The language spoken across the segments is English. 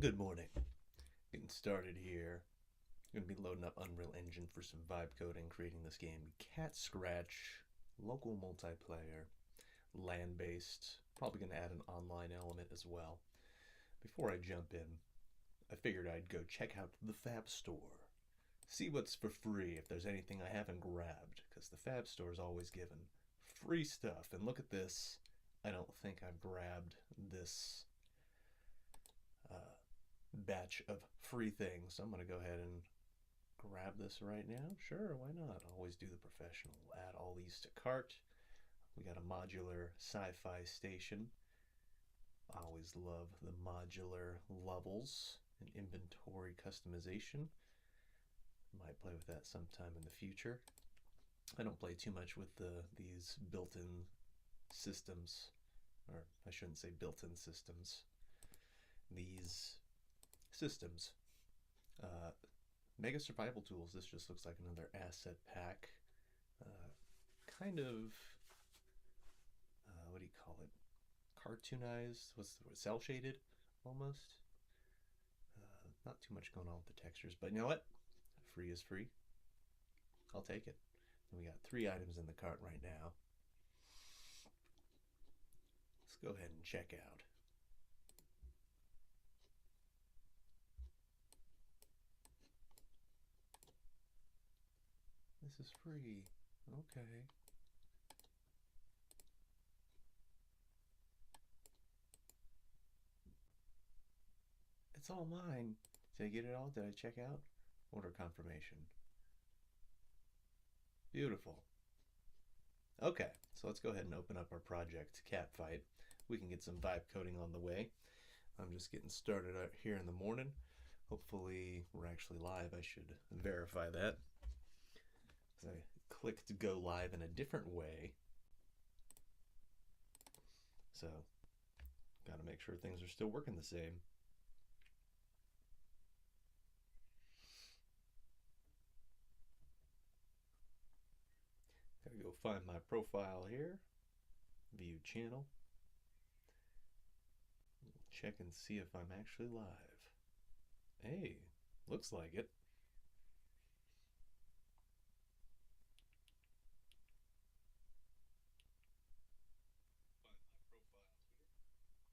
Good morning. Getting started here. Going to be loading up Unreal Engine for some vibe coding, creating this game. Cat Scratch, local multiplayer, land-based. Probably going to add an online element as well. Before I jump in, I figured I'd go check out the Fab Store. See what's for free if there's anything I haven't grabbed, because the Fab Store is always given free stuff. And look at this. I don't think I've grabbed this batch of free things. So I'm going to go ahead and grab this right now. Sure, why not? Always do the professional. Add all these to cart. We got a modular sci-fi station. I always love the modular levels and inventory customization. Might play with that sometime in the future. I don't play too much with these built-in systems, or I shouldn't say built-in systems. These systems. Mega Survival Tools. This just looks like another asset pack. Kind of, what do you call it? Cartoonized? What's the word? Cell shaded, almost. Not too much going on with the textures, but you know what? Free is free. I'll take it. And we got 3 items in the cart right now. Let's go ahead and check out. This is free. Okay. It's all mine. Did I get it all? Did I check out? Order confirmation. Beautiful. Okay, so let's go ahead and open up our project, Catfight. We can get some vibe coding on the way. I'm just getting started out here in the morning. Hopefully we're actually live. I should verify that. I clicked go live in a different way. So, got to make sure things are still working the same. Gotta go find my profile here. View channel. Check and see if I'm actually live. Hey, looks like it.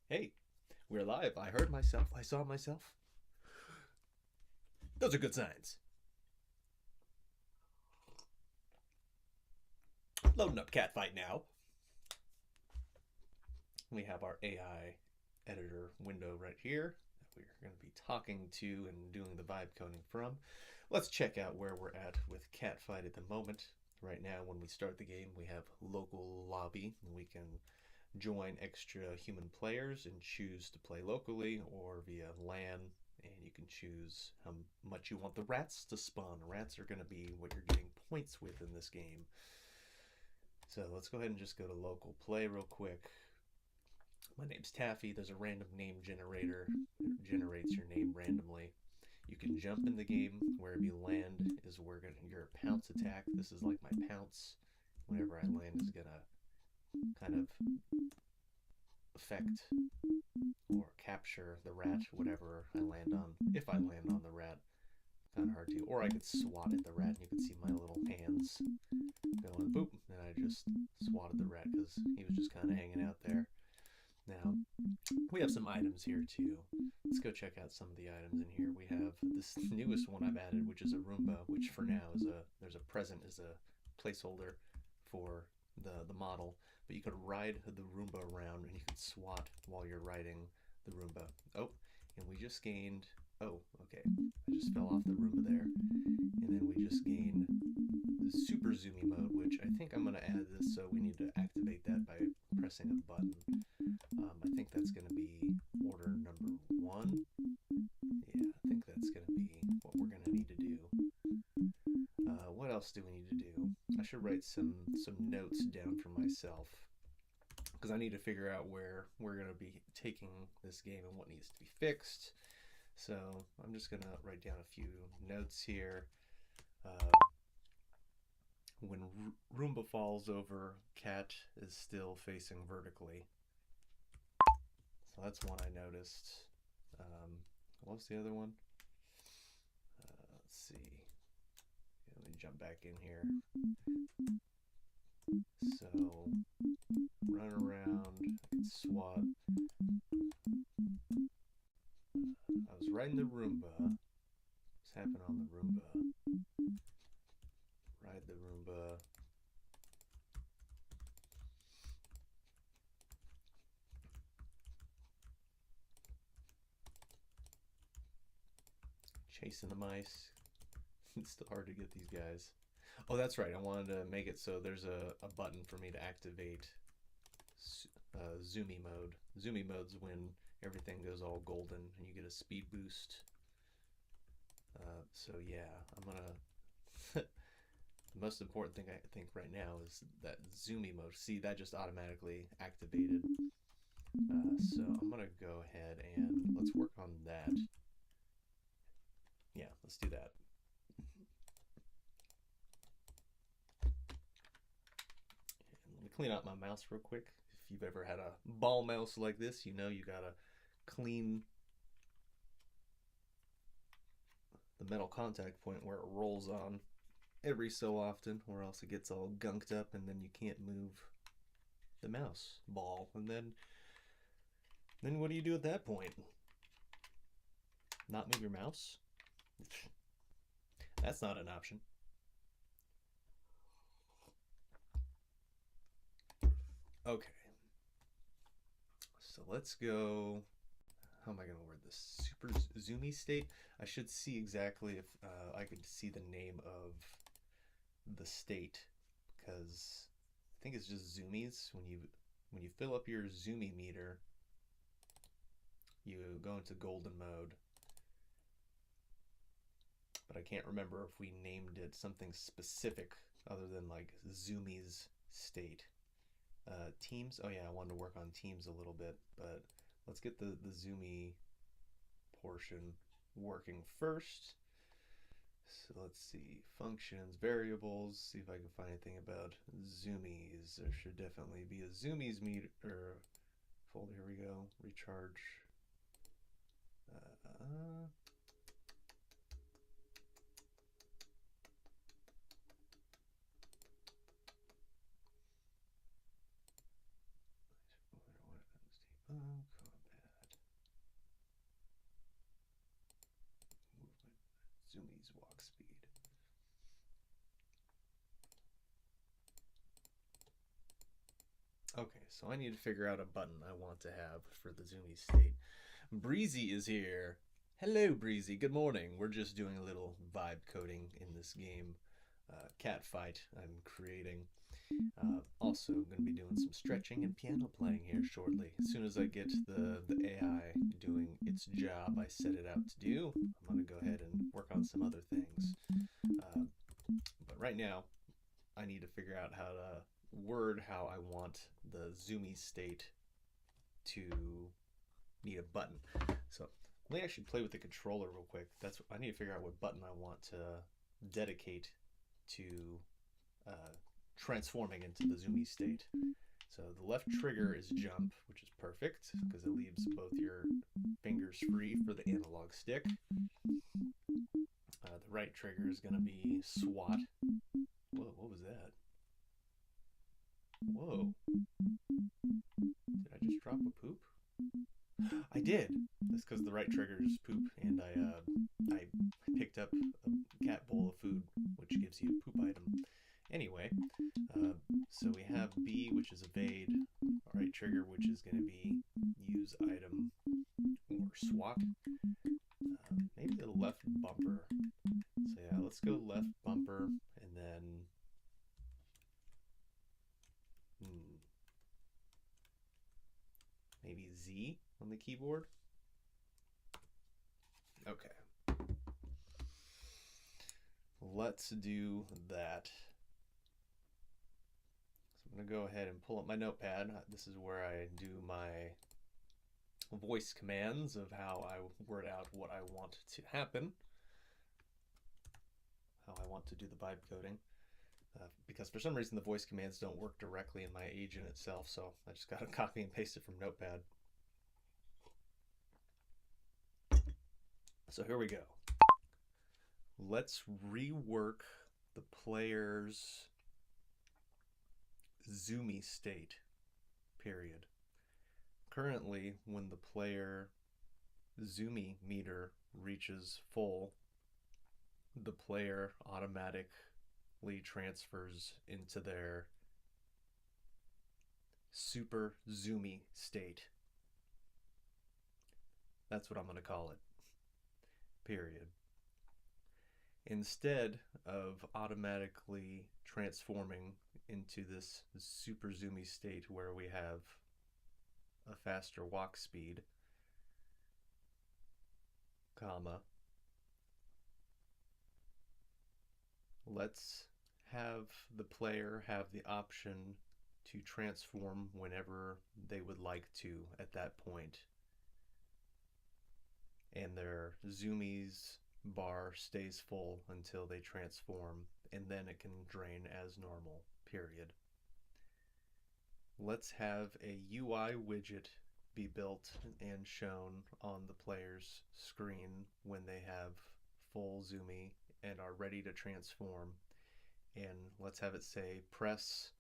Hey, we're live. I heard myself. I saw myself. Those are good signs. Loading up Catfight now. We have our AI editor window right here that we're going to be talking to and doing the vibe coding from. Let's check out where we're at with Catfight at the moment. Right now, when we start the game, we have local lobby, and we can join extra human players and choose to play locally or via LAN, and you can choose how much you want the rats to spawn. Rats are going to be what you're getting points with in this game. So let's go ahead and just go to local play real quick. My name's Taffy. There's a random name generator that generates your name randomly. You can jump in the game. Wherever you land is where your pounce attack. This is like my pounce. Whenever I land is going to kind of affect or capture the rat, whatever I land on. If I land on the rat, kind of hard to. Or I could swat at the rat, and you can see my little hands going boop, and I just swatted the rat because he was just kind of hanging out there. Now, we have some items here too. Let's go check out some of the items in here. We have this newest one I've added, which is a Roomba, which for now is there's a present as a placeholder for the model, but you could ride the Roomba around and you can swat while you're riding the Roomba. Oh, and we just gained, oh, okay, I just fell off the Roomba there. And then we just gained the super zoomy mode, which I think I'm going to add this, so we need to activate that by pressing a button. I think that's going to be order number 1. Yeah, I think that's going to be what we're going to need to do. What else do we need to do? I should write some notes down for myself, because I need to figure out where we're going to be taking this game and what needs to be fixed. So I'm just going to write down a few notes here. When Roomba falls over, cat is still facing vertically. So that's one I noticed. What was the other one? Let's see. Let me jump back in here. So, run around, SWAT. I was riding the Roomba. What's happening on the Roomba? Ride the Roomba. Chasing the mice. It's still hard to get these guys. Oh, that's right. I wanted to make it so there's a button for me to activate zoomy mode. Zoomy mode's when everything goes all golden and you get a speed boost. So yeah, I'm gonna. The most important thing I think right now is that zoomy mode. See, that just automatically activated. So I'm gonna go ahead and let's work on that. Yeah, let's do that. And let me clean out my mouse real quick. If you've ever had a ball mouse like this, you know you gotta clean the metal contact point where it rolls on every so often, or else it gets all gunked up and then you can't move the mouse ball. And then what do you do at that point? Not move your mouse? That's not an option. Okay. So let's go. How am I going to word this? Super zoomy state. I should see exactly if I could see the name of the state, because I think it's just zoomies. When you fill up your zoomy meter, you go into golden mode. But I can't remember if we named it something specific other than like zoomies state. Teams. Oh yeah, I wanted to work on teams a little bit, but let's get the zoomy portion working first. So let's see, functions, variables, see if I can find anything about zoomies. There should definitely be a zoomies meter folder. Here we go, recharge. Combat. Movement. Zoomies walk speed. Okay, so I need to figure out a button I want to have for the zoomy state. Breezy is here. Hello, Breezy. Good morning. We're just doing a little vibe coding in this game. Cat fight I'm creating. Also going to be doing some stretching and piano playing here shortly. As soon as I get the AI doing its job I set it out to do, I'm going to go ahead and work on some other things. But right now, I need to figure out how to word how I want the zoomy state to need a button. So let me actually play with the controller real quick. I need to figure out what button I want to dedicate to transforming into the zoomy state. So the left trigger is jump, which is perfect because it leaves both your fingers free for the analog stick. The right trigger is going to be SWAT. Whoa, what was that? Whoa. Did I just drop a poop? I did. That's because the right trigger is poop, and I picked up a cat bowl of food, which gives you a poop item. Anyway, so we have B, which is evade, right trigger, which is going to be use item or SWAT. Maybe the left bumper. So yeah, let's go left bumper, and then maybe Z on the keyboard. Okay. Let's do that. So I'm going to go ahead and pull up my notepad. This is where I do my voice commands of how I word out what I want to happen, how I want to do the vibe coding. Because for some reason the voice commands don't work directly in my agent itself, so I just got to copy and paste it from Notepad. So here we go. Let's rework the player's zoomy state, period. Currently, when the player zoomy meter reaches full, the player automatically transfers into their super zoomy state. That's what I'm going to call it, period. Instead of automatically transforming into this super zoomy state where we have a faster walk speed, comma, let's have the player have the option to transform whenever they would like to at that point, and their zoomies bar stays full until they transform, and then it can drain as normal, period. Let's have a UI widget be built and shown on the player's screen when they have full zoomy and are ready to transform. And let's have it say, press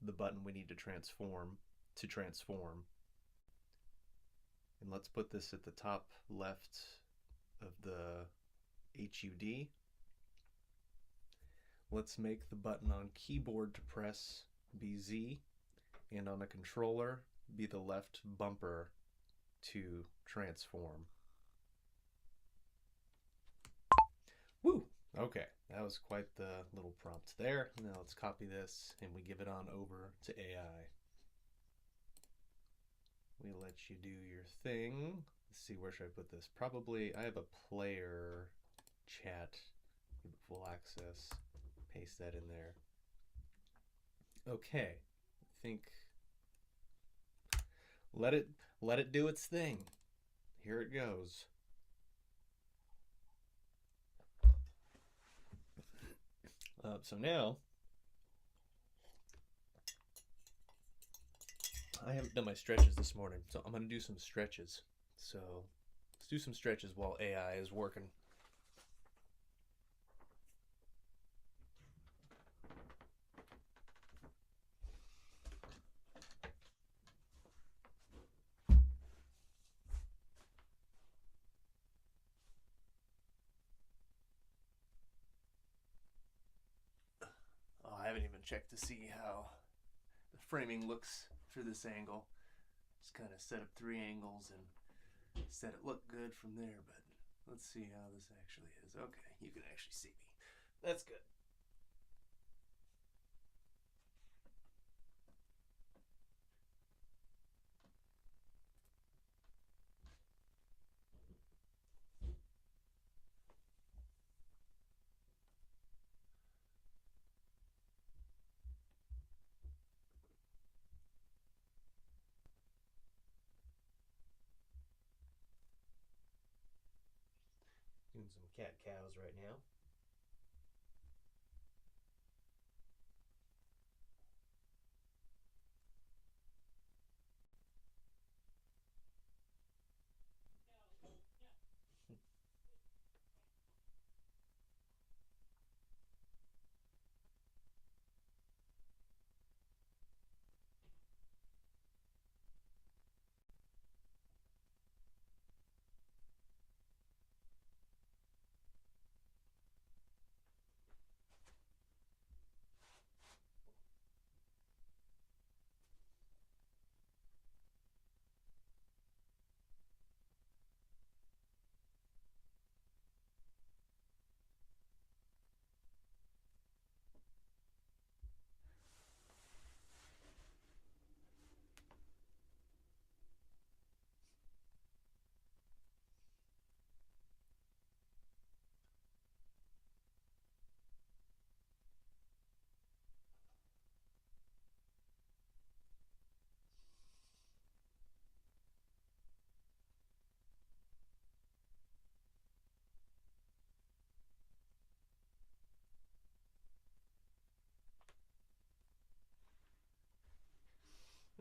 the button we need to transform. And let's put this at the top left of the HUD. Let's make the button on keyboard to press be Z, and on a controller be the left bumper to transform. Woo! Okay, that was quite the little prompt there. Now let's copy this and we give it on over to AI. We let you do your thing. Let's see, where should I put this? Probably, I have a player chat, give it full access. Paste that in there. Okay, I think let it do its thing. Here it goes. So now I haven't done my stretches this morning, so I'm gonna do some stretches. So let's do some stretches while AI is working. Oh, I haven't even checked to see how the framing looks through this angle. Just kind of set up 3 angles and set it look good from there, but let's see how this actually is. Okay, you can actually see me. That's good. Doing some cat cows right now.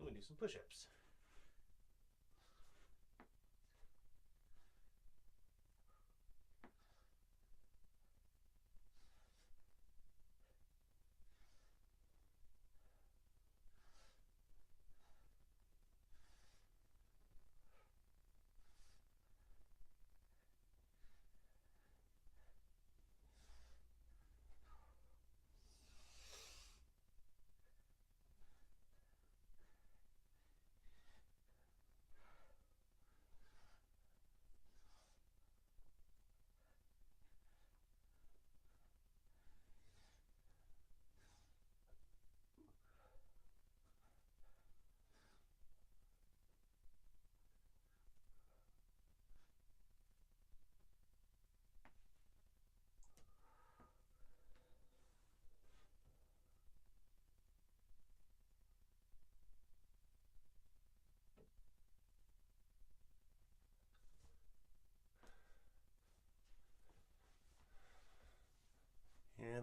I'm gonna do some push-ups.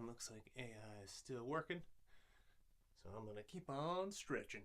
looks like AI is still working, so I'm gonna keep on stretching.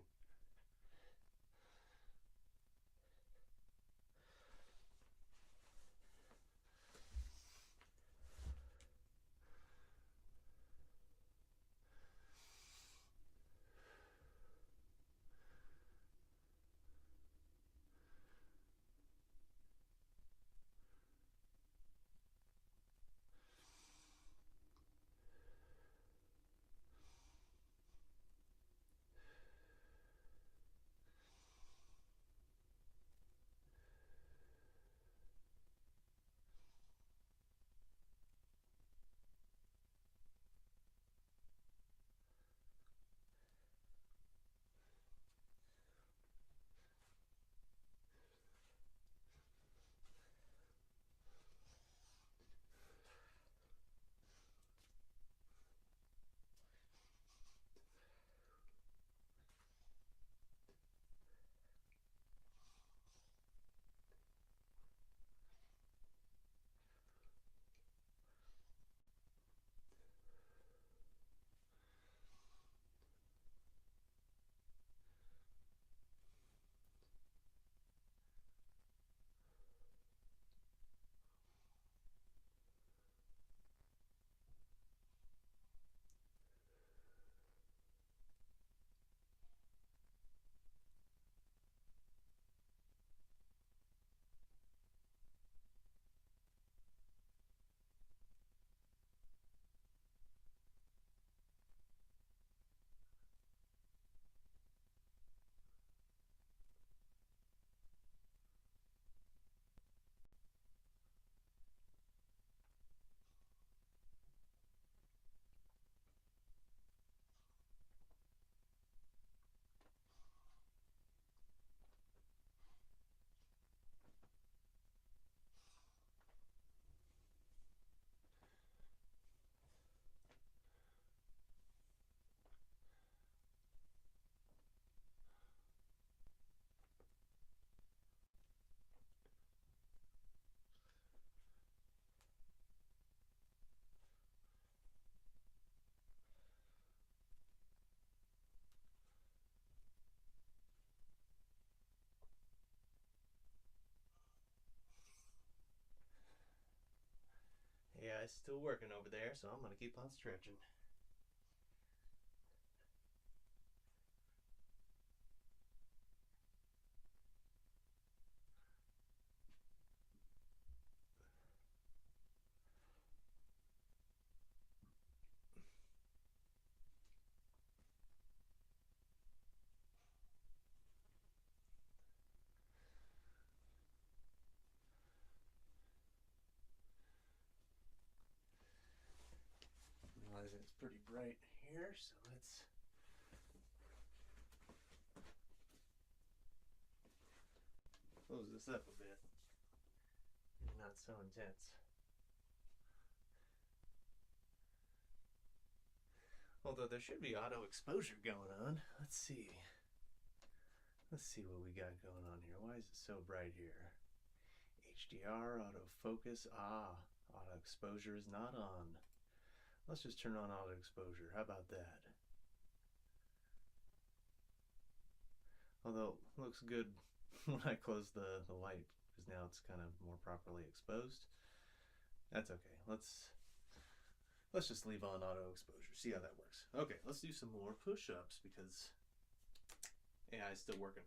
Yeah, it's still working over there, so I'm gonna keep on stretching. Realizing it's pretty bright here, so let's close this up a bit. Not so intense. Although there should be auto exposure going on. Let's see. Let's see what we got going on here. Why is it so bright here? HDR, autofocus. Auto exposure is not on. Let's just turn on auto exposure. How about that? Although it looks good when I close the light, because now it's kind of more properly exposed. That's okay. Let's just leave on auto exposure. See how that works. Okay, let's do some more push-ups because AI is still working.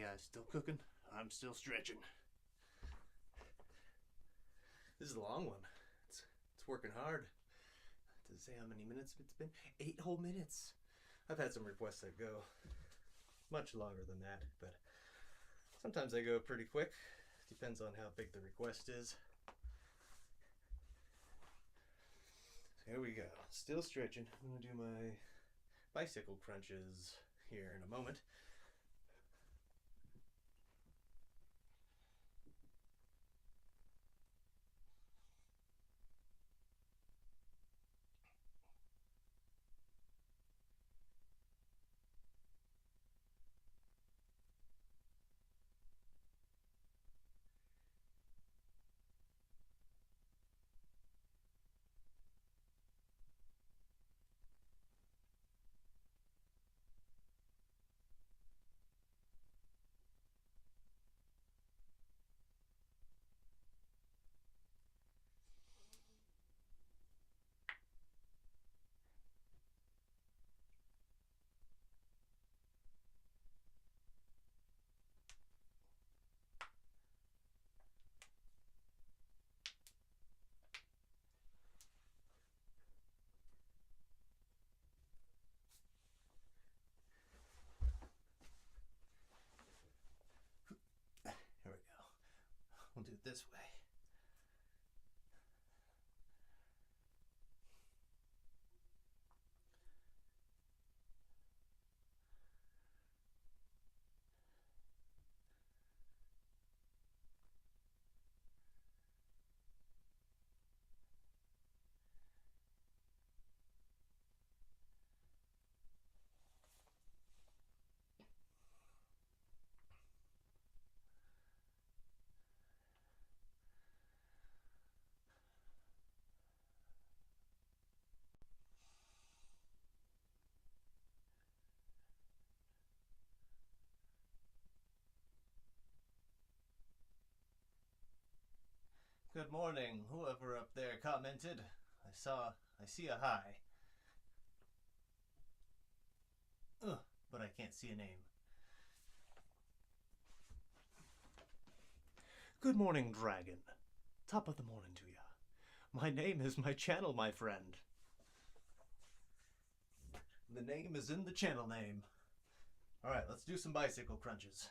guy's still cooking. I'm still stretching. This is a long one. It's working hard. Does it say how many minutes it's been? 8 whole minutes. I've had some requests that go much longer than that, but sometimes they go pretty quick. Depends on how big the request is. So here we go. Still stretching. I'm gonna do my bicycle crunches here in a moment. Here we go. We'll do it this way. Good morning, whoever up there commented. I see a hi. Ugh, but I can't see a name. Good morning, dragon. Top of the morning to ya. My name is my channel, my friend. The name is in the channel name. Alright, let's do some bicycle crunches.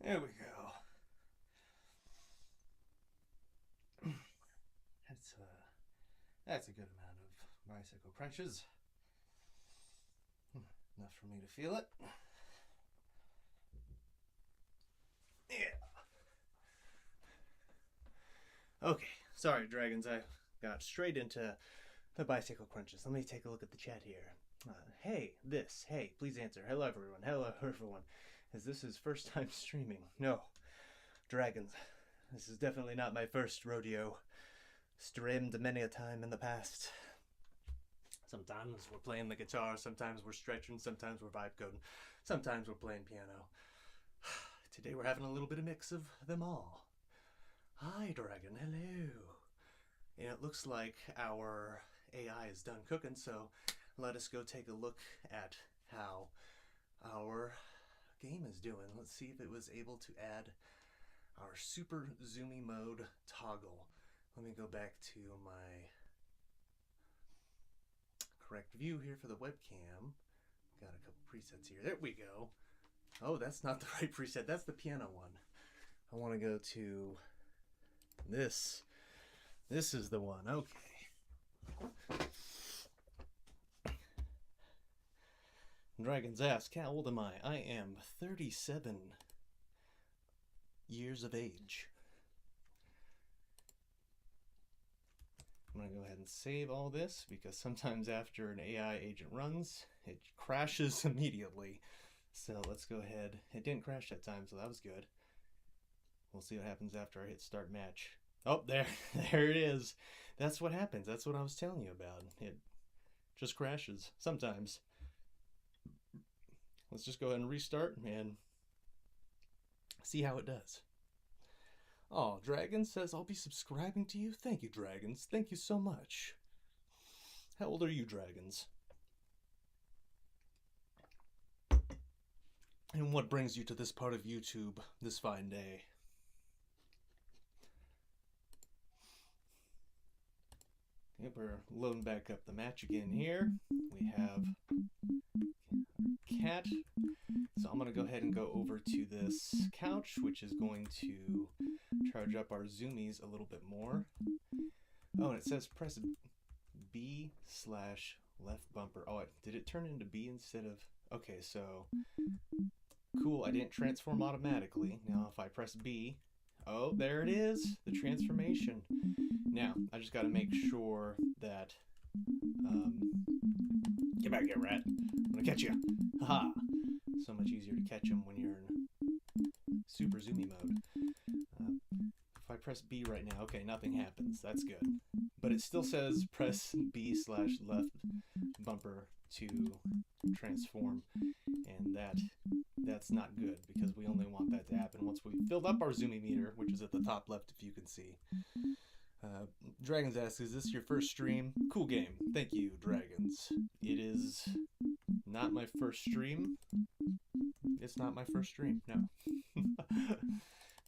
There we go. That's a good amount of bicycle crunches. Enough for me to feel it. Yeah. Okay, sorry, dragons. I got straight into the bicycle crunches. Let me take a look at the chat here. Hey, please answer. Hello, everyone. Hello, everyone. Is this his first time streaming? No. Dragons. This is definitely not my first rodeo. Streamed many a time in the past. Sometimes we're playing the guitar, sometimes we're stretching, sometimes we're vibe coding, sometimes we're playing piano. Today we're having a little bit of mix of them all. Hi, Dragon. Hello. And it looks like our AI is done cooking, so let us go take a look at how our game is doing. Let's see if it was able to add our super zoomy mode toggle. Let me go back to my correct view here for the webcam. Got a couple presets here. There we go. Oh, that's not the right preset. That's the piano one. I want to go to this. This is the one. Okay. Dragons ask, how old am I? I am 37 years of age. I'm going to go ahead and save all this because sometimes after an AI agent runs, it crashes immediately. So let's go ahead. It didn't crash that time, so that was good. We'll see what happens after I hit start match. Oh, there it is. That's what happens. That's what I was telling you about. It just crashes sometimes. Let's just go ahead and restart and see how it does. Oh, Dragon says, I'll be subscribing to you. Thank you, Dragons. Thank you so much. How old are you, Dragons? And what brings you to this part of YouTube this fine day? Okay, we're loading back up the match again here. We have cat. So I'm going to go ahead and go over to this couch, which is going to charge up our zoomies a little bit more. Oh, and it says press B/left bumper. Oh, did it turn into B instead of... Okay, so... Cool, I didn't transform automatically. Now if I press B... Oh, there it is! The transformation. Now, I just got to make sure that... Get back here, rat. I'm going to catch you. Haha! So much easier to catch them when you're in super zoomy mode. If I press B right now, okay, nothing happens. That's good. But it still says press B/left bumper to transform, and that's not good because we only want that to happen once we filled up our zoomy meter, which is at the top left if you can see. Dragons asks, is this your first stream? Cool game. Thank you, Dragons. It is not my first stream. It's not my first stream, no.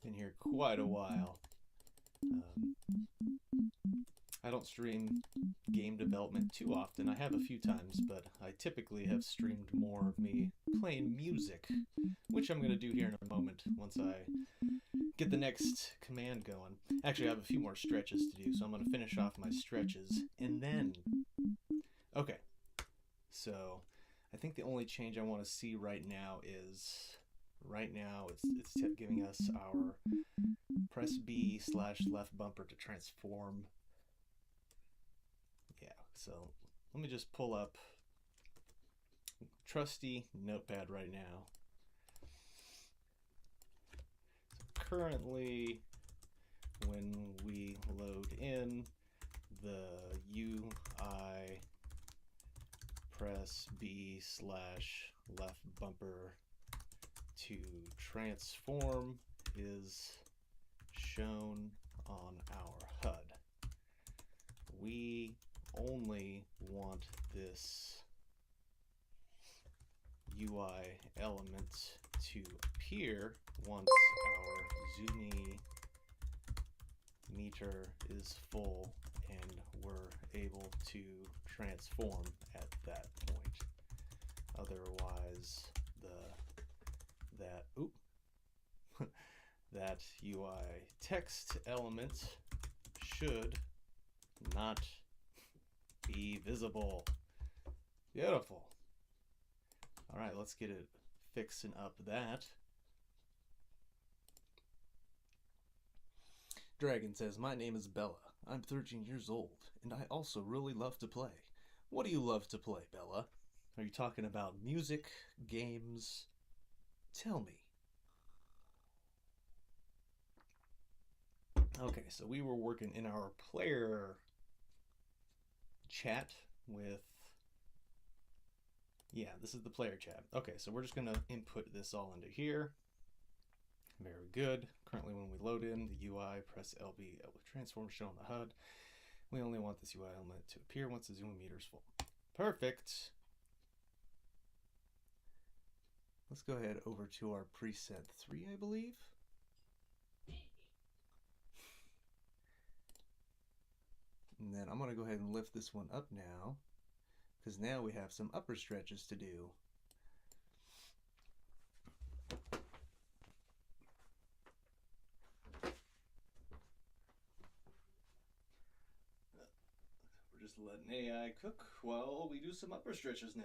Been here quite a while. I don't stream game development too often. I have a few times, but I typically have streamed more of me playing music, which I'm going to do here in a moment once I get the next command going. Actually, I have a few more stretches to do, so I'm going to finish off my stretches, and then... Okay, so I think the only change I want to see right now is... Right now, it's giving us our press B/left bumper to transform. Yeah, so let me just pull up trusty notepad right now. So currently, when we load in the UI press B/left bumper to transform is shown on our HUD. We only want this UI element to appear once our zoomy meter is full and we're able to transform at that point. Otherwise, that UI text element should not be visible. Beautiful. All right, let's get it fixing up that. Dragon says, my name is Bella. I'm 13 years old, and I also really love to play. What do you love to play, Bella? Are you talking about music, games, Tell me. Okay, so we were working in our player chat with, yeah, this is the player chat. Okay, so we're just gonna input this all into here. Very good. Currently when we load in the UI, press LB transform show on the HUD. We only want this UI element to appear once the zoom meter is full. Perfect. Let's go ahead over to our preset 3, I believe. And then I'm going to go ahead and lift this one up now, because now we have some upper stretches to do. We're just letting AI cook while we do some upper stretches now.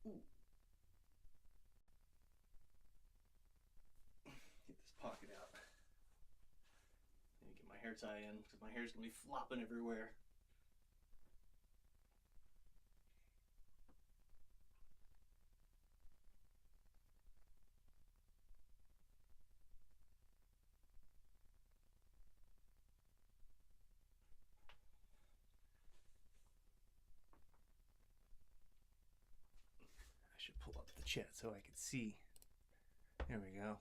Ooh. Get this pocket out. Let me get my hair tie in, because my hair's going to be flopping everywhere. I should pull up the chat so I can see. There we go.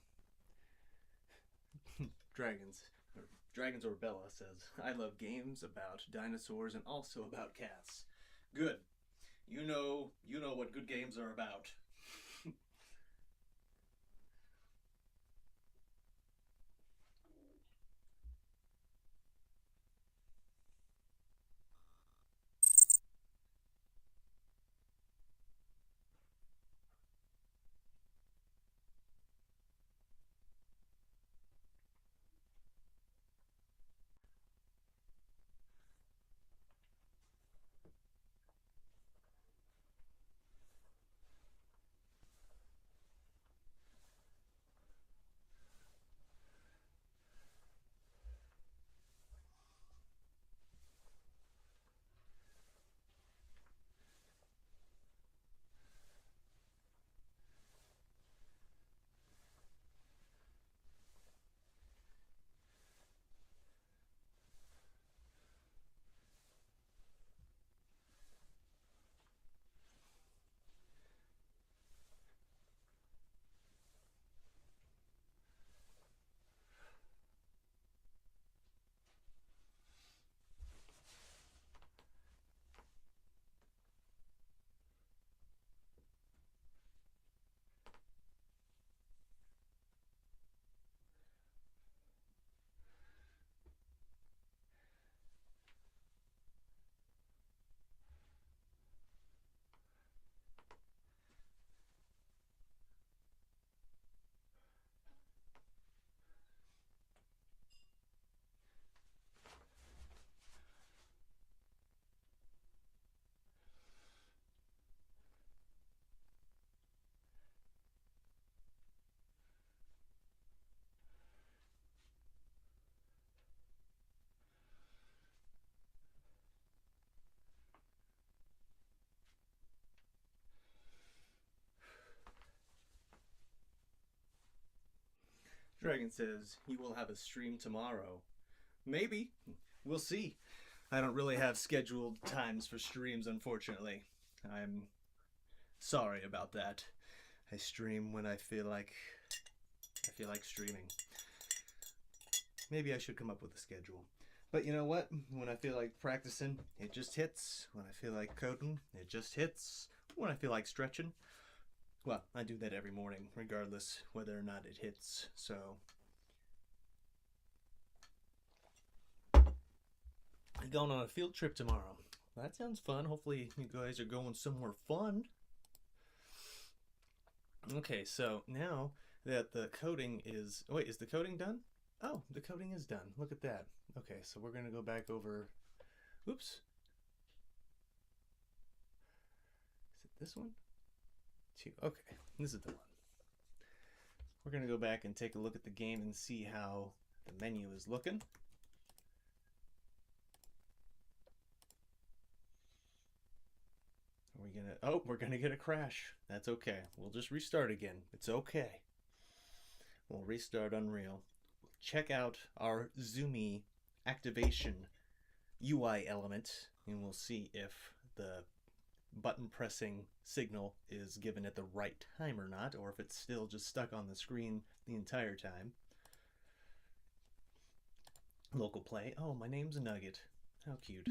Dragons or Bella says, I love games about dinosaurs and also about cats. Good. You know what good games are about. Dragon says he will have a stream tomorrow. Maybe. We'll see. I don't really have scheduled times for streams, unfortunately. I'm sorry about that. I stream when I feel like streaming. Maybe I should come up with a schedule. But you know what? When I feel like practicing, it just hits. When I feel like coding, it just hits. When I feel like stretching, well, I do that every morning, regardless whether or not it hits. So I'm going on a field trip tomorrow. That sounds fun. Hopefully you guys are going somewhere fun. Okay, so now that the coding is... Wait, is the coding done? Oh, the coding is done. Look at that. Okay, so we're going to go back over... Oops. Is it this one? 2. Okay, this is the one. We're going to go back and take a look at the game and see how the menu is looking. Are we we're gonna get a crash. That's okay. We'll just restart again. It's okay. We'll restart Unreal. Check out our Zoomy activation UI element, and we'll see if the button pressing signal is given at the right time or not, or if it's still just stuck on the screen the entire time. Local play. Oh, my name's Nugget. How cute.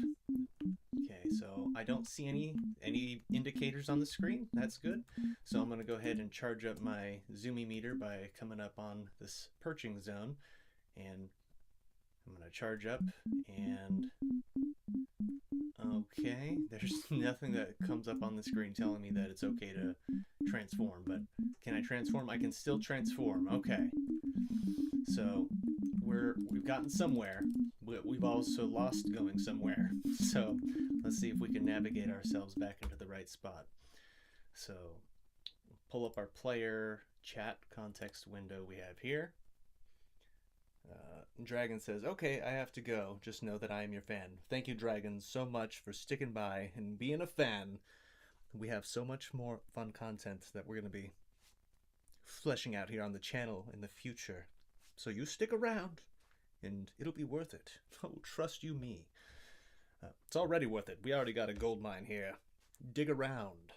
Okay, so I don't see any indicators on the screen. That's good. So I'm going to go ahead and charge up my Zoomy meter by coming up on this perching zone, and I'm going to charge up, and okay, there's nothing that comes up on the screen telling me that it's okay to transform, but can I transform? I can still transform. Okay, so we've gotten somewhere, but we've also lost going somewhere. So let's see if we can navigate ourselves back into the right spot. So pull up our player chat context window we have here. Dragon says, okay, I have to go. Just know that I am your fan. Thank you, Dragon, so much for sticking by and being a fan. We have so much more fun content that we're going to be fleshing out here on the channel in the future. So you stick around, and it'll be worth it. Oh, trust you me. It's already worth it. We already got a gold mine here. Dig around.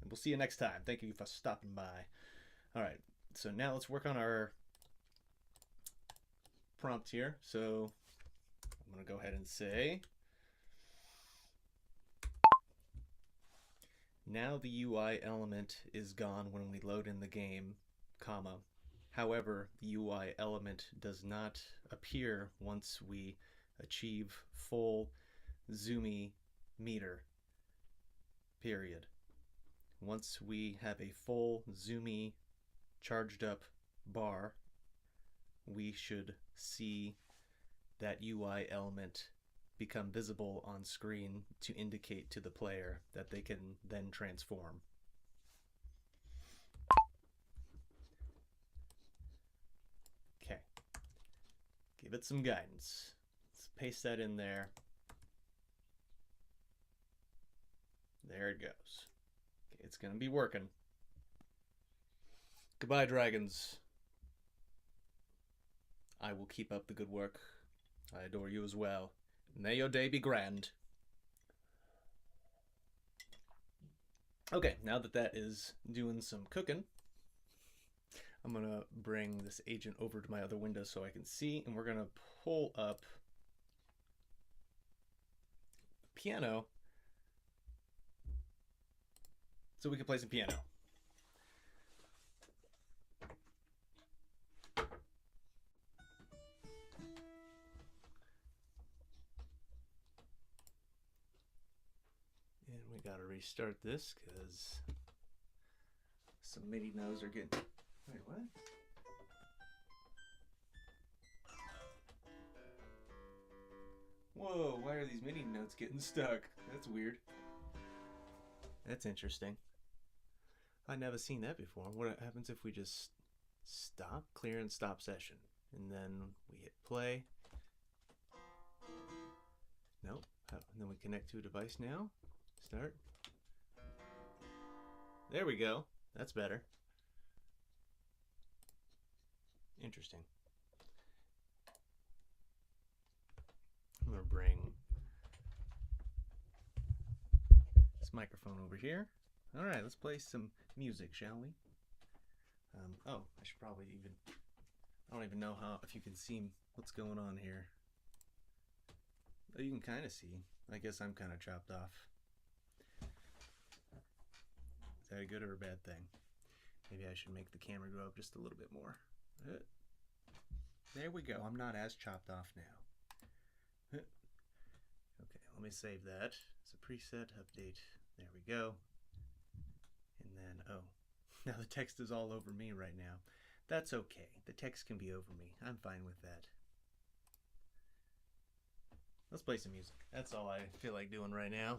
And we'll see you next time. Thank you for stopping by. All right, so now let's work on our prompt here. So I'm going to go ahead and say, now the UI element is gone when we load in the game, comma. However, the UI element does not appear once we achieve full Zoomy meter, period. Once we have a full Zoomy charged up bar, we should see that UI element become visible on screen to indicate to the player that they can then transform. Okay, give it some guidance. Let's paste that in there. There it goes. Okay, it's gonna be working. Goodbye, dragons. I will keep up the good work. I adore you as well. May your day be grand. Okay, now that that is doing some cooking, I'm going to bring this agent over to my other window so I can see, and we're going to pull up piano so we can play some piano. Got to restart this because some MIDI notes are getting. Wait, what? Whoa, why are these MIDI notes getting stuck? That's weird. That's interesting. I've never seen that before. What happens if we just stop, clear, and stop session? And then we hit play. Nope. And then we connect to a device now. Start. There we go. That's better. Interesting. I'm going to bring this microphone over here. All right, let's play some music, shall we? Oh, I should probably even... I don't even know if you can see what's going on here. Oh, you can kind of see. I guess I'm kind of chopped off. Is that a good or a bad thing? Maybe I should make the camera go up just a little bit more. There we go. I'm not as chopped off now. Okay, let me save that. It's a preset update. There we go. And then, oh, now the text is all over me right now. That's okay. The text can be over me. I'm fine with that. Let's play some music. That's all I feel like doing right now.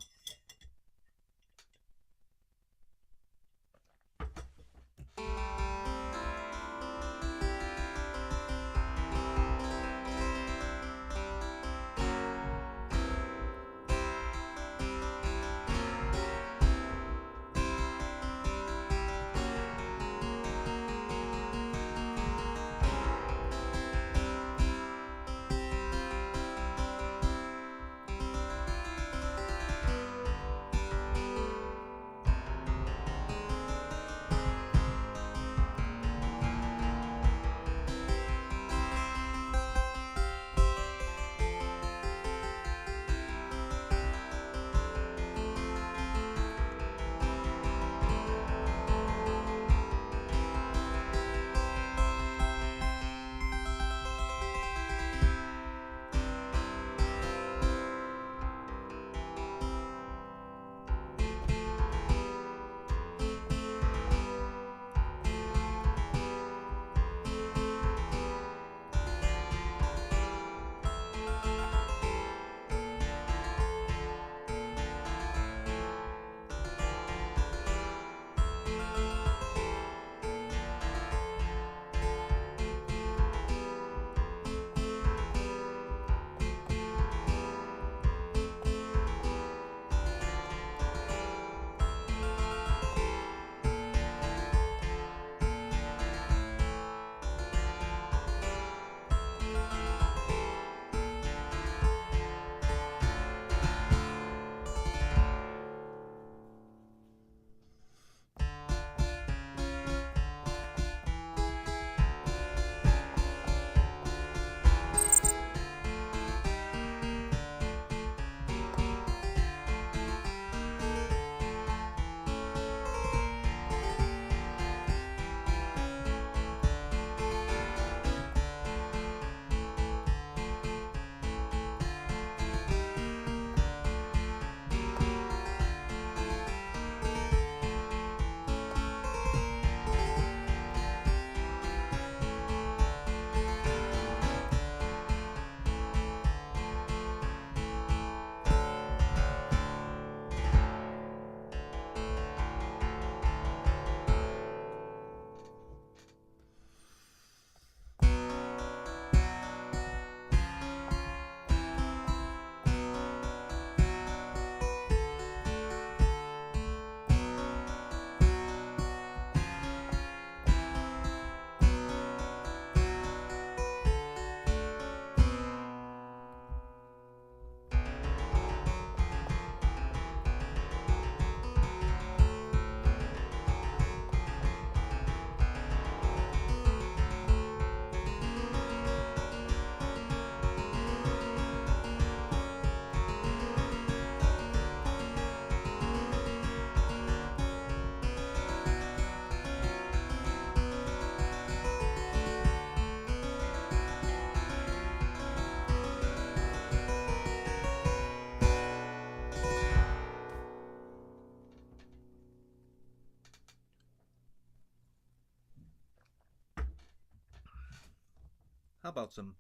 How about some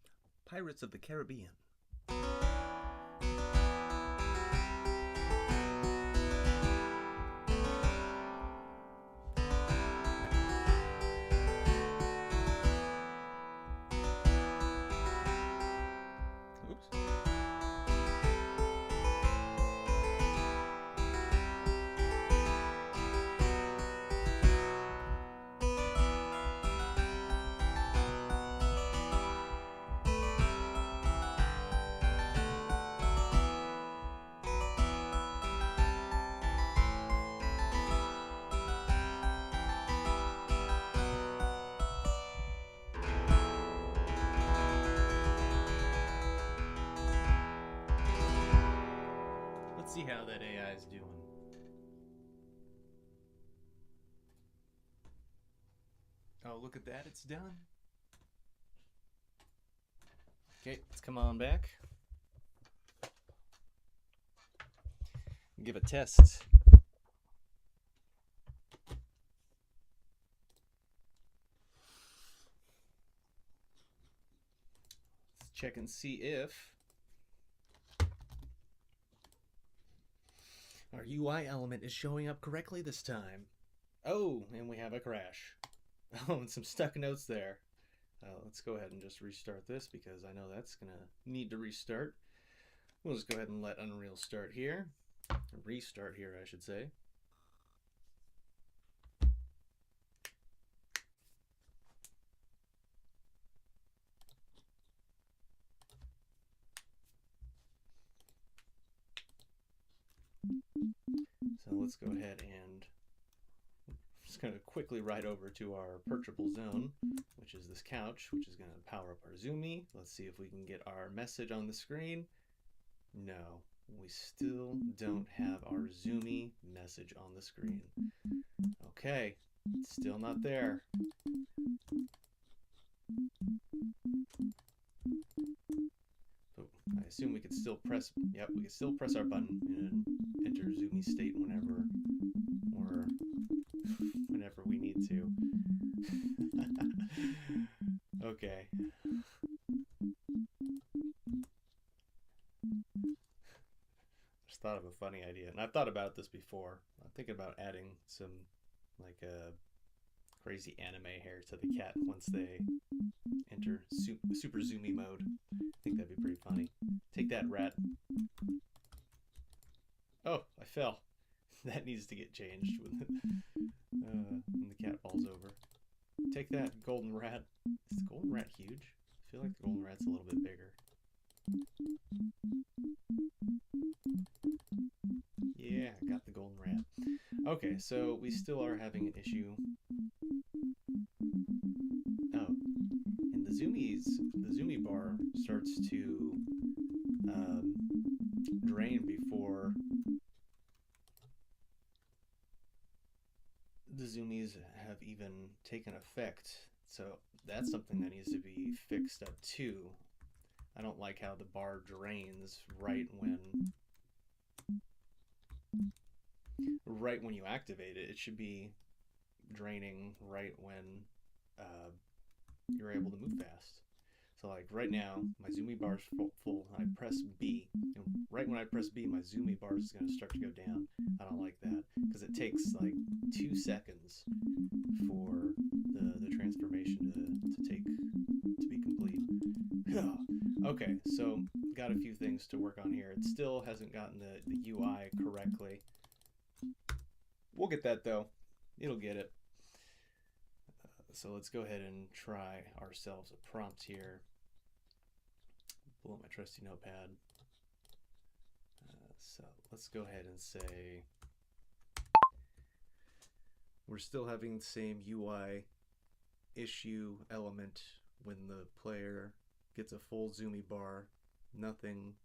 Pirates of the Caribbean? Oops. Let's see how that AI is doing. Oh, look at that, it's done. Okay, let's come on back. Give a test. Let's check and see if our UI element is showing up correctly this time. Oh, and we have a crash. Oh, and some stuck notes there. Let's go ahead and just restart this because I know that's going to need to restart. We'll just go ahead and let Unreal start here. Restart here, I should say. So let's go ahead and just going to quickly ride over to our perchable zone, which is this couch, which is going to power up our Zoomy. Let's see if we can get our message on the screen. No, we still don't have our Zoomy message on the screen. Okay, still not there. So I assume we could still press, yep, we can still press our button and enter Zoomy state whenever we need to. Okay. Just thought of a funny idea, and I've thought about this before. I'm thinking about adding some like a crazy anime hair to the cat once they enter super zoomy mode. I think that'd be pretty funny. Take that, rat. Oh, I fell. That needs to get changed when the cat falls over. Take that, golden rat. Is the golden rat huge? I feel like the golden rat's a little bit bigger. Yeah, got the golden rat. Okay, so we still are having an issue. Oh, and the Zoomy bar starts to drain before the Zoomies have even taken effect. So that's something that needs to be fixed up too. I don't like how the bar drains right when you activate it. It should be draining right when you're able to move fast. So like right now, my Zoomy bar is full. I press B, and right when I press B, my Zoomy bar is going to start to go down. I don't like that because it takes like 2 seconds for the transformation to be complete. Okay, so got a few things to work on here. It still hasn't gotten the UI correctly. We'll get that though. It'll get it. So let's go ahead and try ourselves a prompt here. Pull up my trusty notepad. So let's go ahead and say we're still having the same UI issue element when the player gets a full Zoomy bar. Nothing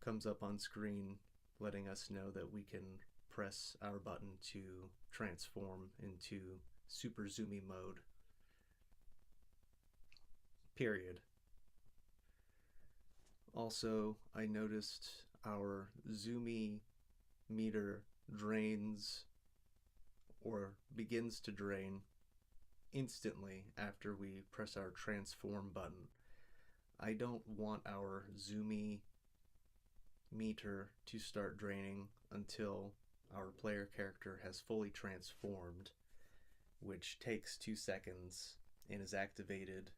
comes up on screen letting us know that we can press our button to transform into super zoomy mode. Period. Also, I noticed our zoomy meter drains or begins to drain instantly after we press our transform button. I don't want our zoomy meter to start draining until our player character has fully transformed, which takes 2 seconds and is activated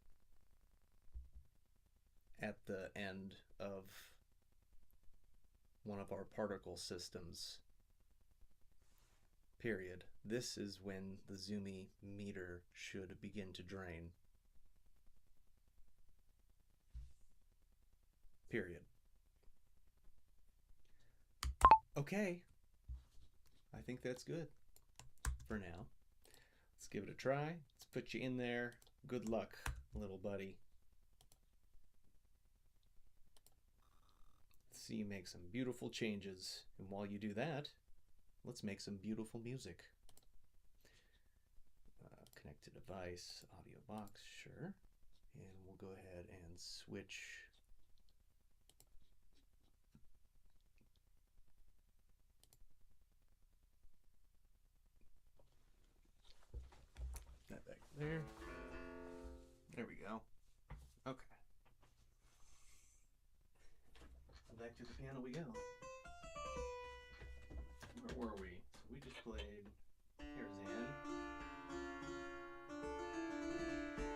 at the end of one of our particle systems. Period. This is when the zoomy meter should begin to drain. Period. Okay. I think that's good for now. Let's give it a try. Let's put you in there. Good luck, little buddy. Let's see you make some beautiful changes. And while you do that, let's make some beautiful music. Connected device, audio box, sure. And we'll go ahead and switch. That back there. There we go. Okay. Back to the piano we go. Where were we? So we just played Tarzan.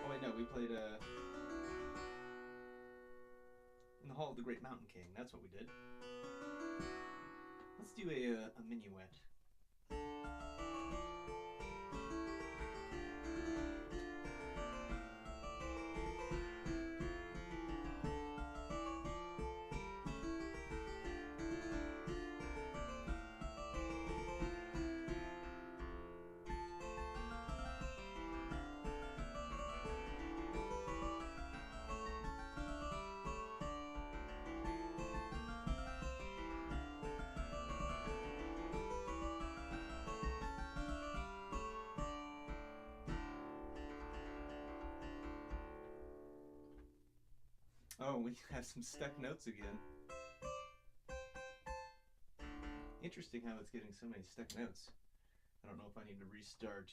Oh wait, no, we played in the Hall of the Great Mountain King. That's what we did. Let's do a minuet. Oh, we have some stuck notes again. Interesting how it's getting so many stuck notes. I don't know if I need to restart.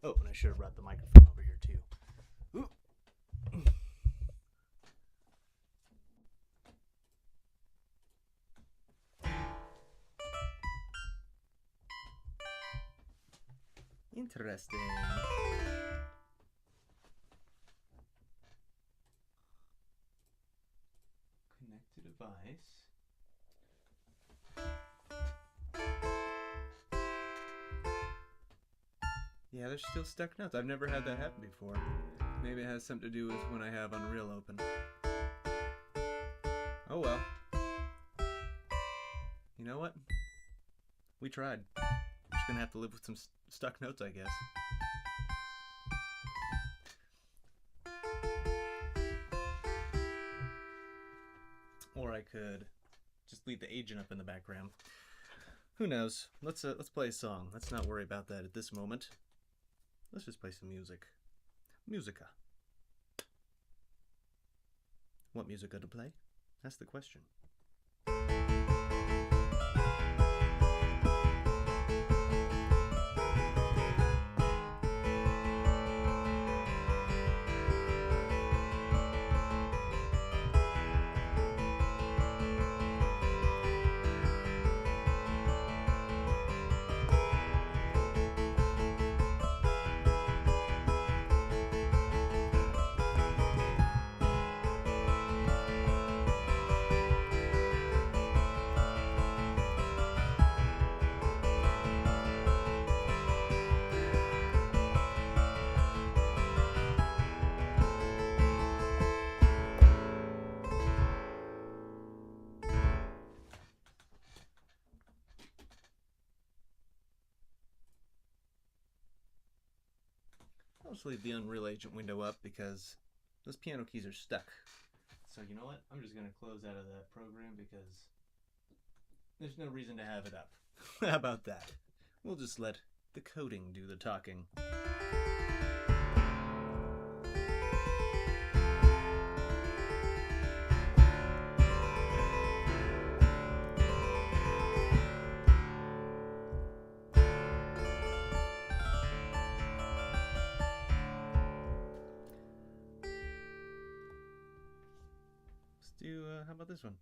Oh, and I should have brought the microphone over here too. Ooh. Interesting. Connect to device. Yeah, there's still stuck notes. I've never had that happen before. Maybe it has something to do with when I have Unreal open. Oh well. You know what? We tried. We're just gonna have to live with some stuck notes, I guess. Or I could just leave the agent up in the background. Who knows? Let's play a song. Let's not worry about that at this moment. Let's just play some music. Musica. What musica to play? That's the question. I'll just leave the Unreal Agent window up because those piano keys are stuck. So you know what? I'm just going to close out of that program because there's no reason to have it up. How about that? We'll just let the coding do the talking. How about this one?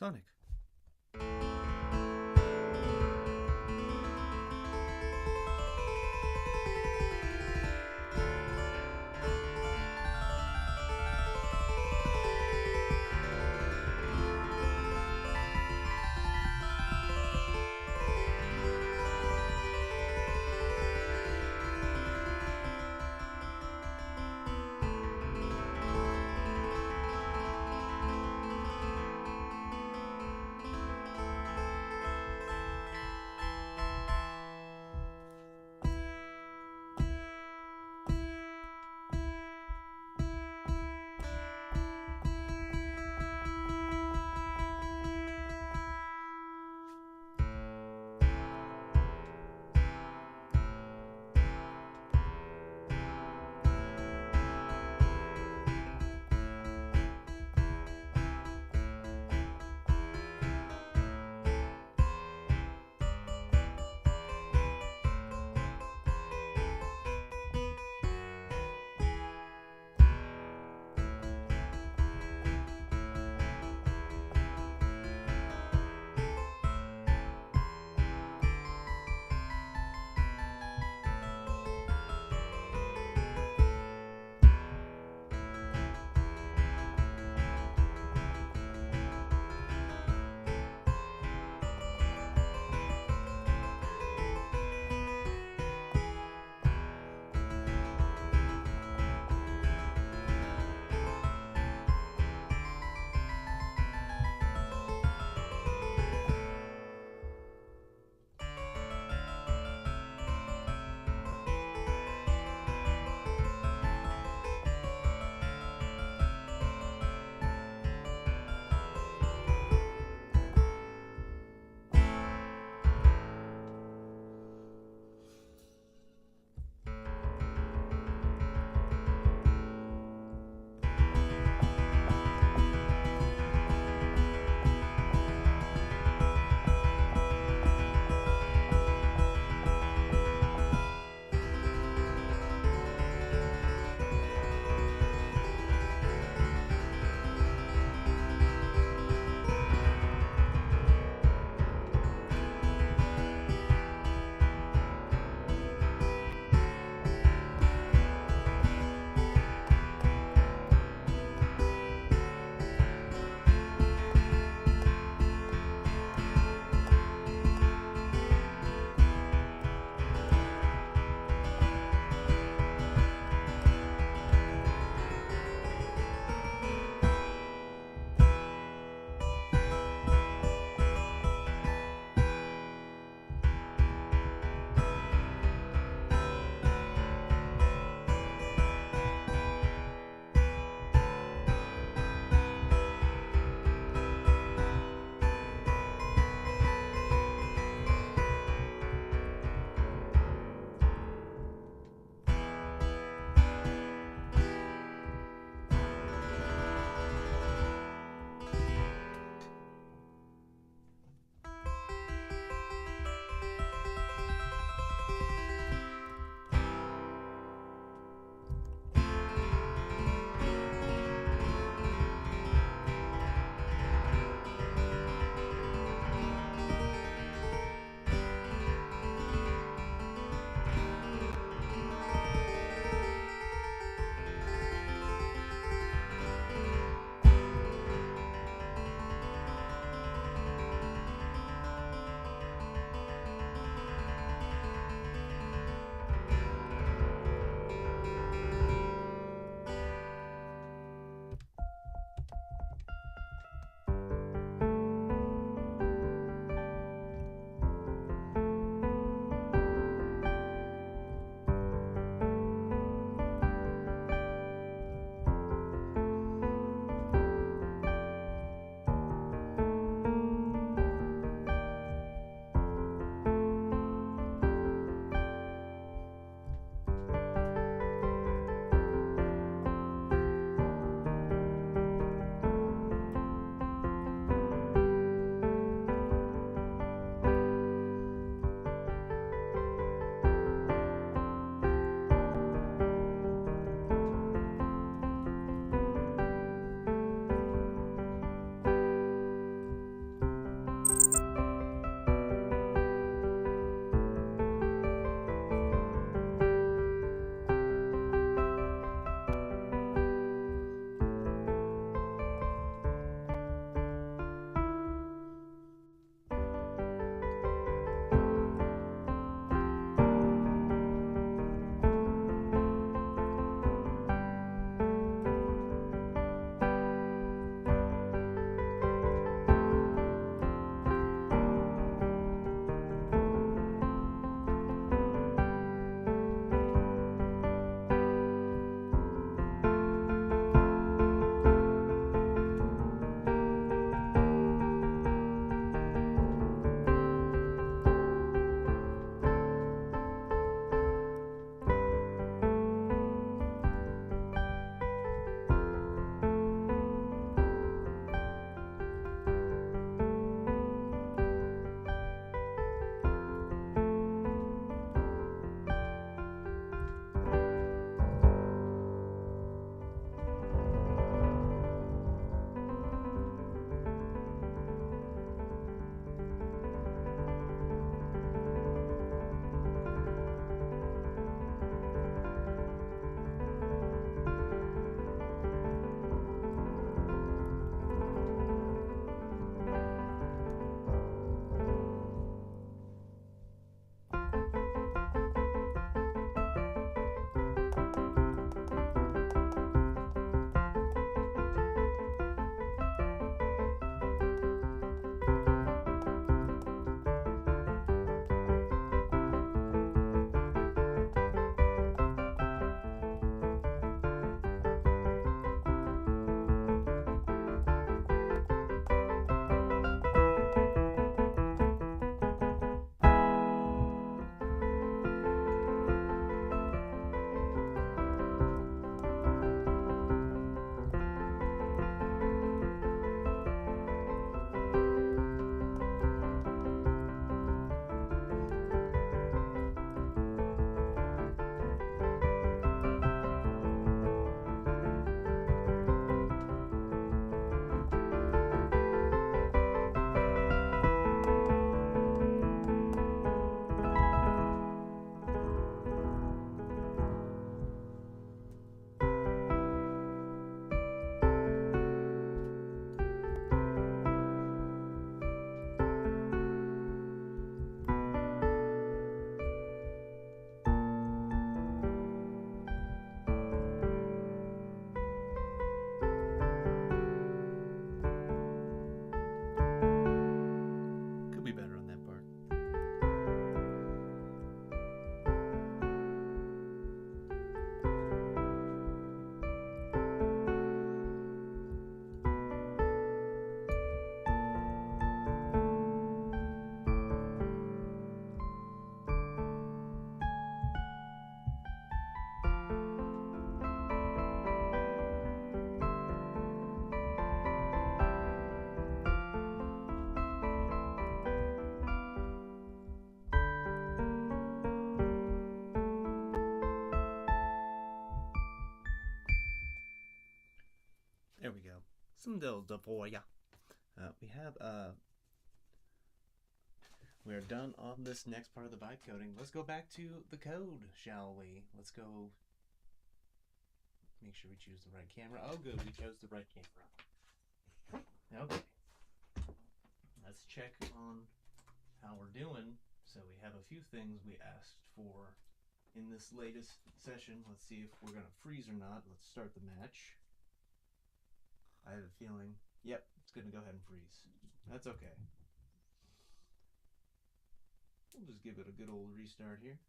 Sonic. some dildo for ya. We're done on this next part of the vibe coding. Let's go back to the code, shall we? Let's go make sure we choose the right camera. Oh, good, we chose the right camera. Okay. Let's check on how we're doing. So we have a few things we asked for in this latest session. Let's see if we're gonna freeze or not. Let's start the match. I have a feeling, yep, it's gonna go ahead and freeze. That's okay. We'll just give it a good old restart here.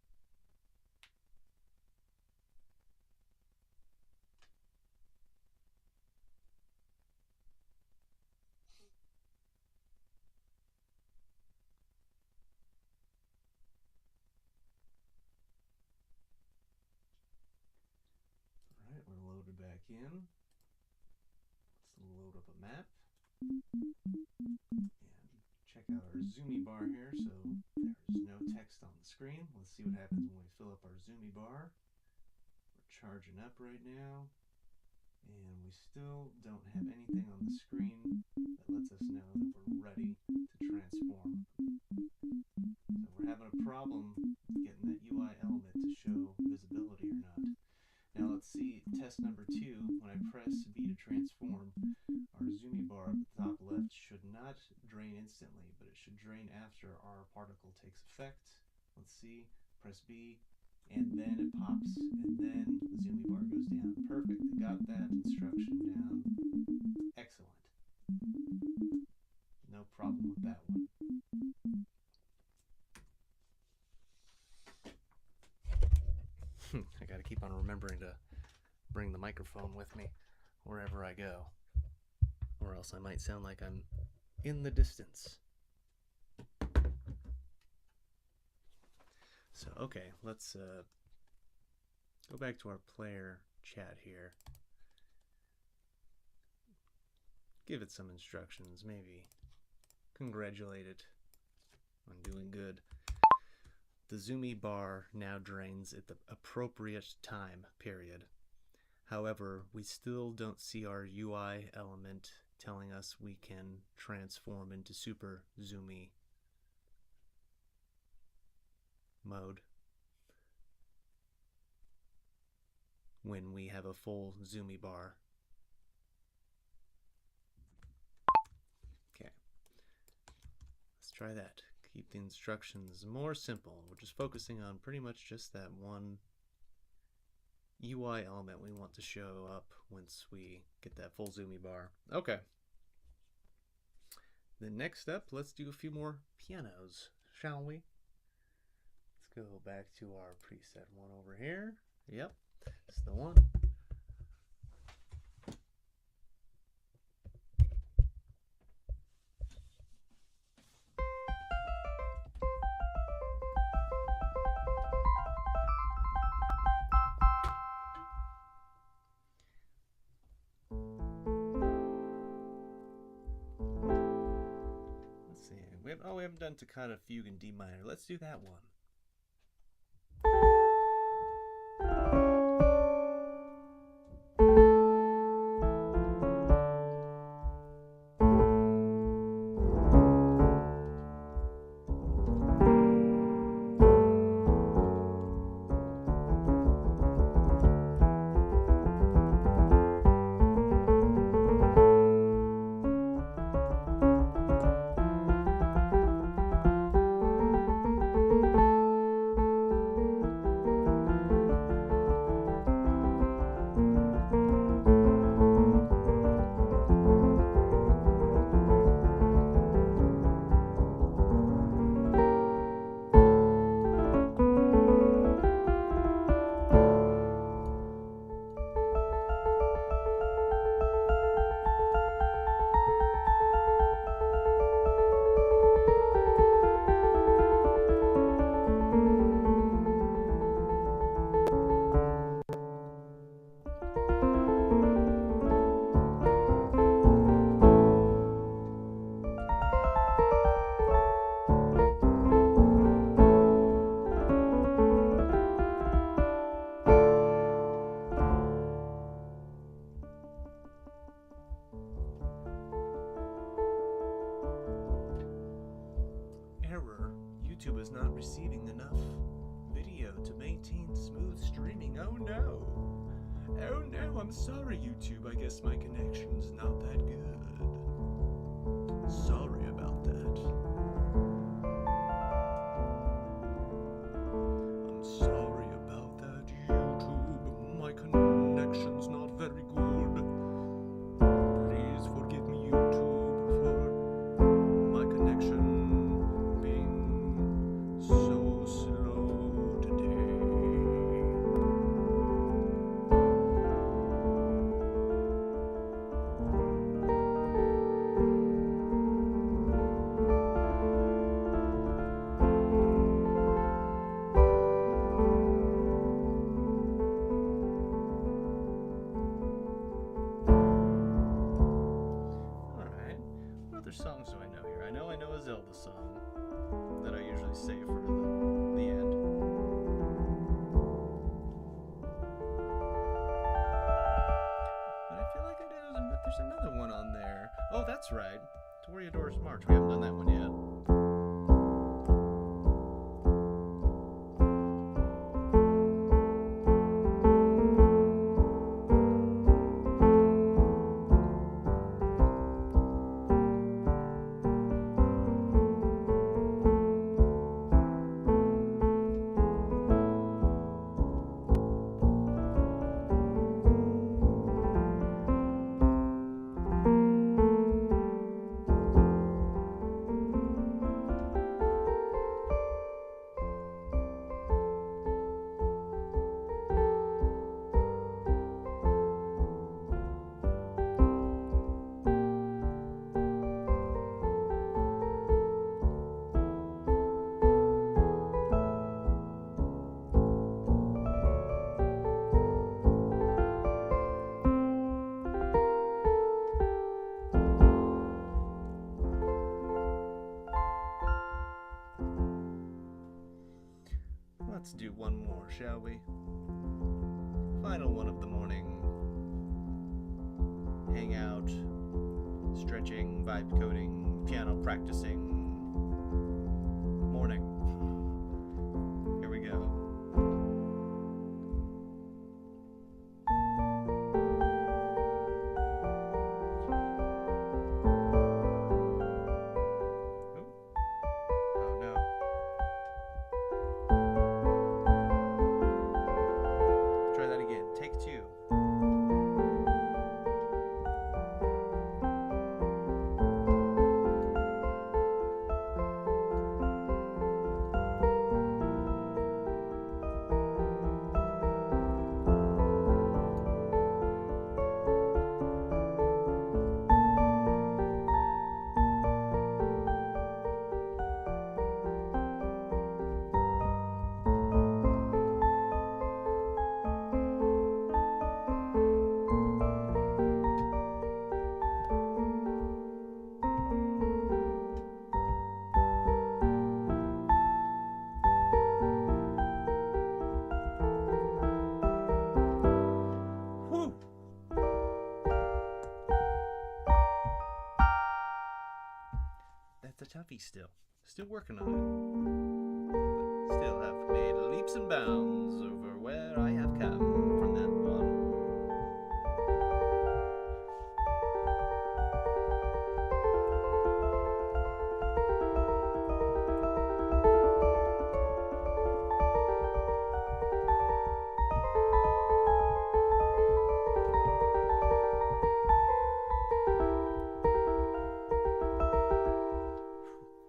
Alright, we're loaded back in. Let's load up a map. And check out our zoomy bar here. So there's no text on the screen. Let's see what happens when we fill up our zoomy bar. We're charging up right now. And we still don't have anything on the screen that lets us know that we're ready to transform. So we're having a problem getting that UI element to show visibility or not. Now let's see test number 2. When I press B to transform, our zoomy bar at the top left should not drain instantly, but it should drain after our particle takes effect. Let's see, press B, and then it pops, and then the zoomy bar goes down. Perfect, got that instruction down. Excellent. No problem with that one. I gotta keep on remembering to bring the microphone with me wherever I go, or else I might sound like I'm in the distance. So, okay, let's go back to our player chat here. Give it some instructions, maybe congratulate it on doing good. The zoomy bar now drains at the appropriate time period. However, we still don't see our UI element telling us we can transform into super zoomy mode when we have a full zoomy bar. Okay, let's try that. Keep the instructions more simple. We're just focusing on pretty much just that one UI element we want to show up once we get that full zoomy bar. Okay. The next step, let's do a few more pianos, shall we? Let's go back to our preset one over here. Yep, it's the one. We haven't done Toccata Fugue in D minor. Let's do that one. maintain smooth streaming. Oh no. Oh no, I'm sorry, YouTube. I guess my connection's not that good. Sorry about that. I'm sorry about that, YouTube. My connection's not very good. Please forgive me, YouTube, for my connection being so slow today. Alright, what other songs do I know here? I know a Zelda song that I usually save for the end. But I feel like there's another one on there. Oh, that's right. Toreador's March. We haven't done that one yet. Let's do one more, shall we? Final one of the morning. Hangout, stretching, vibe coding, piano practicing. Morning. Here we go. Oh no. Try that again. Take two. Whew. That's a toughie still. Still working on it. But still have made leaps and bounds over where I have come from that one.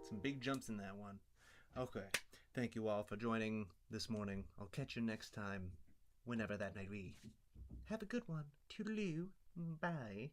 Some big jumps in that one. Okay. Thank you all for joining this morning. I'll catch you next time, whenever that may be. Have a good one. Toodaloo. Bye.